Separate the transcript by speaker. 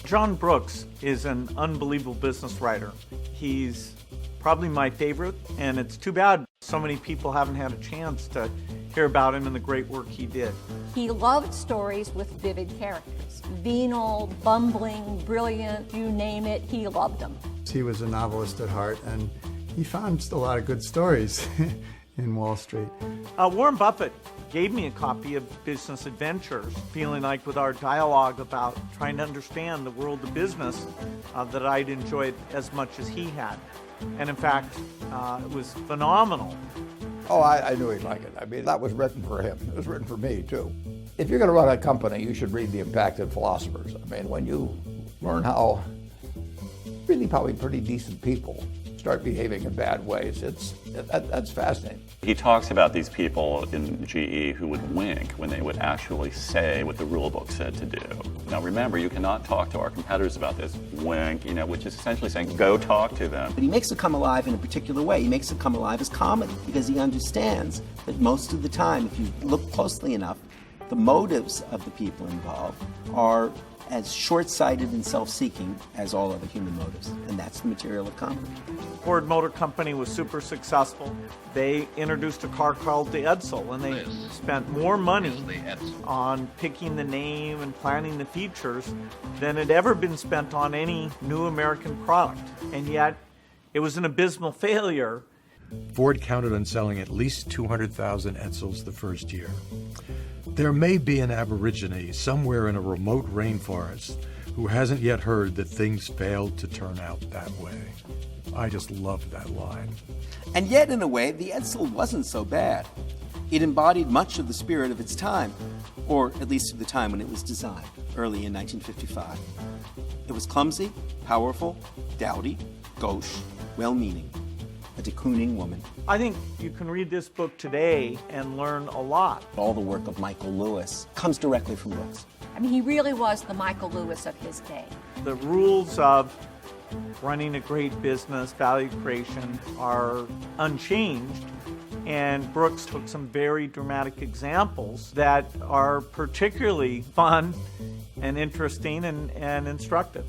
Speaker 1: John Brooks is an unbelievable business writer. He's probably my favorite, and it's too bad so many people haven't had a chance to hear about him and the great work he did.
Speaker 2: He loved stories with vivid characters. Venal, bumbling, brilliant, you name it, he loved them.
Speaker 3: He was a novelist at heart, and he found a lot of good stories in Wall Street.
Speaker 1: Warren Buffett gave me a copy of Business Adventures, feeling like with our dialogue about trying to understand the world of business that I'd enjoyed as much as he had. And in fact, it was phenomenal.
Speaker 4: Oh, I knew he'd like it. I mean, that was written for him. It was written for me, too. If you're going to run a company, you should read The Impacted Philosophers. I mean, when you learn how really probably pretty decent people start behaving in bad ways, that's fascinating.
Speaker 5: He talks about these people in GE who would wink when they would actually say what the rule book said to do. Now remember, you cannot talk to our competitors about this. Wink, which is essentially saying, go talk to them.
Speaker 6: But he makes it come alive in a particular way. He makes it come alive as comedy because he understands that most of the time, if you look closely enough, the motives of the people involved are as short-sighted and self-seeking as all other human motives, and that's the material of comedy.
Speaker 1: Ford Motor Company was super successful. They introduced a car called the Edsel, and they spent more money on picking the name and planning the features than had ever been spent on any new American product. And yet, it was an abysmal failure.
Speaker 7: Ford counted on selling at least 200,000 Edsels the first year. There may be an aborigine somewhere in a remote rainforest who hasn't yet heard that things failed to turn out that way. I just loved that line.
Speaker 6: And yet, in a way, the Edsel wasn't so bad. It embodied much of the spirit of its time, or at least of the time when it was designed, early in 1955. It was clumsy, powerful, dowdy, gauche, well-meaning. A de Kooning woman.
Speaker 1: I think you can read this book today and learn a lot.
Speaker 6: All the work of Michael Lewis comes directly from Brooks.
Speaker 2: I mean, he really was the Michael Lewis of his day.
Speaker 1: The rules of running a great business, value creation, are unchanged. And Brooks took some very dramatic examples that are particularly fun and interesting and instructive.